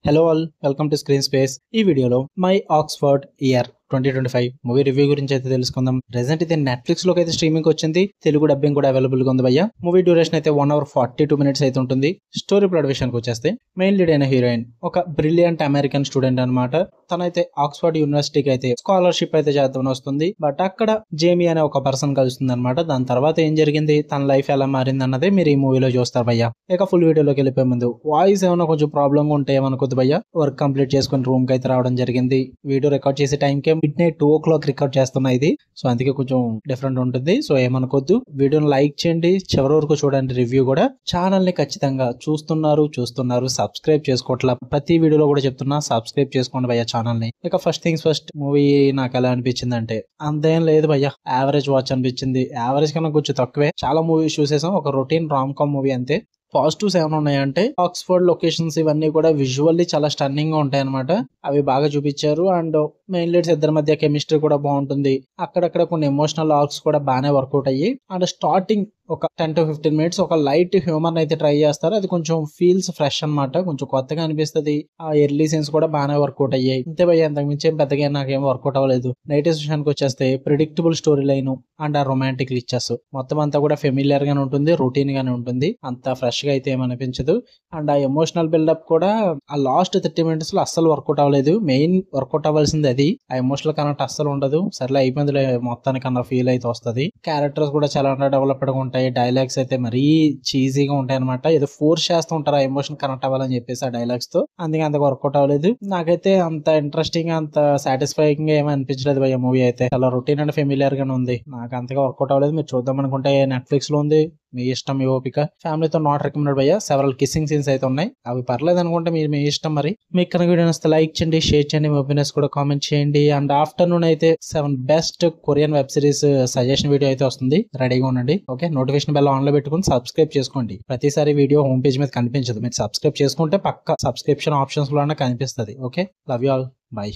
Hello all, welcome to screen space. ఈ వీడియోలో my Oxford year 2025 movie review గురించి అయితే తెలుసుకుందాం. ప్రెసెంట్ అయితే నెట్ఫ్లిక్స్ లోకి అయితే స్ట్రీమింగ్ వచ్చింది. తెలుగు డబ్బింగ్ కూడా అవైలబుల్ గా ఉంది భయ్య. మూవీ డ్యూరేషన్ అయితే 1 hour 42 minutes అయితే ఉంటుంది. స్టోరీ ప్లాట్ విషయానికి వచ్చేస్తే మెయిన్ లీడ్ అయిన హీరోయిన్ ఒక బ్రిలియంట్ అమెరికన్ స్టూడెంట్ అనమాట. తనైతే ఆక్స్ఫర్డ్ యూనివర్సిటీకి అయితే స్కాలర్షిప్ అయితే చేద్దామని వస్తుంది. బట్ అక్కడ జేమీ అనే ఒక పర్సన్ కలుస్తుంది అనమాట. దాని తర్వాత ఏం జరిగింది, తన లైఫ్ ఎలా మారింది అన్నదే మీరు ఈ మూవీలో చూస్తారు భయ్య. ఇక ఫుల్ వీడియోలోకి వెళ్ళిపోయే ముందు వాయిస్ ఏమైనా కొంచెం ప్రాబ్లమ్ ఉంటే ఏమనుకోద్దు భయ్య. వర్క్ కంప్లీట్ చేసుకుని రూమ్ కి అయితే రావడం జరిగింది. వీడియో రికార్డ్ చేసే టైంకే మిడ్నైట్ 2 o'clock రికార్డ్ చేస్తున్నా ఇది. సో అందుకే కొంచెం డిఫరెంట్ ఉంటుంది. సో ఏమనుకోద్దు. వీడియోని లైక్ చేయండి, చివరి వరకు చూడండి. రివ్యూ కూడా ఛానల్ ని ఖచ్చితంగా చూస్తున్నారు సబ్స్క్రైబ్ చేసుకోవట్లా. ప్రతి వీడియోలో కూడా చెప్తున్నా, సబ్స్క్రైబ్ చేసుకోండి భయ్య ఛానల్ ని. ఇక ఫస్ట్ థింగ్స్ ఫస్ట్, మూవీ నాకు ఎలా అనిపించింది అంటే అంతేం లేదు భయ్య. యావరేజ్ వాచ్ అనిపించింది. యావరేజ్ కన్నా కొంచెం తక్కువే. చాలా మూవీస్ చూసేసాం. ఒక రొటీన్ రామ్ కామ్ మూవీ అంతే. పాజిటివ్స్ ఏమైనా ఉన్నాయంటే ఆక్స్ఫర్డ్ లొకేషన్స్ ఇవన్నీ కూడా విజువల్లీ చాలా స్టన్నింగ్ గా ఉంటాయి అనమాట. అవి బాగా చూపించారు. అండ్ మెయిన్ లీడ్స్ ఇద్దరి మధ్య కెమిస్ట్రీ కూడా బాగుంటుంది. అక్కడక్కడ కొన్ని ఎమోషనల్ ఆర్క్స్ కూడా బాగానే వర్కౌట్ అయ్యి, అండ్ స్టార్టింగ్ ఒక 10 to 15 minutes ఒక లైట్ హ్యూమర్ అయితే ట్రై చేస్తారు. అది కొంచెం ఫీల్స్ ఫ్రెష్ అనమాట. కొంచెం కొత్తగా అనిపిస్తుంది. ఆ ఎర్లీ సీన్స్ కూడా బాగానే వర్కౌట్ అయ్యాయి. అంతే భయ్య, అంతకు మించి ఏం పెద్దగా నాకేం వర్కౌట్ అవ్వలేదు. నెగటివ్స్ విషయానికి వచ్చేస్తే ప్రిడిక్టబుల్ స్టోరీ లైన్ అండ్ ఆ రొమాంటిక్ రిచెస్ మొత్తం అంతా కూడా ఫెమిలియర్ గానే ఉంటుంది, రొటీన్ గానే ఉంటుంది. అంత ఫ్రెష్ గా అయితే ఏమనిపించదు. అండ్ ఆ ఎమోషనల్ బిల్డప్ కూడా ఆ లాస్ట్ 30 minutes లో అస్సలు వర్కౌట్ అవ్వలేదు. మెయిన్ వర్కౌట్ అవ్వాల్సింది అది. ఆ ఎమోషనల్ కనెక్ట్ అస్సలు ఉండదు. సర్లే అయిపోయింది మొత్తానికి అన్న ఫీల్ అయితే వస్తుంది. క్యారెక్టర్స్ కూడా చాలా డెవలప్డ్ గా ఉంటాయి. డైలాగ్స్ అయితే మరీ చీజీగా ఉంటాయి అనమాట. ఏదో ఫోర్స్ చేస్తూ ఉంటారు ఆ ఎమోషన్ కనెక్ట్ అవ్వాలని చెప్పేసి ఆ డైలాగ్స్ తో. అందుకే అంత వర్కౌట్ అవ్వలేదు. నాకైతే అంత ఇంట్రెస్టింగ్ అంత సాటిస్ఫైయింగ్ గా ఏమీ అనిపించలేదు భయ్య. మూవీ అయితే చాలా రొటీన్ అండ్ ఫెమిలియర్ గానే ఉంది. నాకు అంతగా వర్కౌట్ అవ్వలేదు. మీరు చూద్దాం అనుకుంటే నెట్ఫ్లిక్స్ లో ఉంది. మీ ఇష్టం, మీ ఓపిక. ఫ్యామిలీతో నాట్ రికమెండెడ్ భయ్య. సెవరల్ కిస్సింగ్ సీన్స్ అయితే ఉన్నాయి. అవి పర్లేదు అనుకుంటే మీ ఇష్టం. మరి మీకు కనుక వీడియో నచ్చితే లైక్ చేయండి, షేర్ చేయండి, మీ ఒపీనియన్స్ కూడా కామెంట్ చేయండి. అండ్ ఆఫ్టర్నూన్ అయితే 7 best Korean web series suggestion video అయితే వస్తుంది. రెడీగా ఉండండి. ఓకే, నోటిఫికేషన్ బెల్ ఆన్ లో పెట్టుకుని సబ్స్క్రైబ్ చేసుకోండి. ప్రతిసారి వీడియో హోమ్ పేజ్ మీద కనిపించదు. మీరు సబ్స్క్రైబ్ చేసుకుంటే పక్క సబ్స్క్రిప్షన్ ఆప్షన్స్ లో కనిపిస్తుంది. Okay, love you all, by.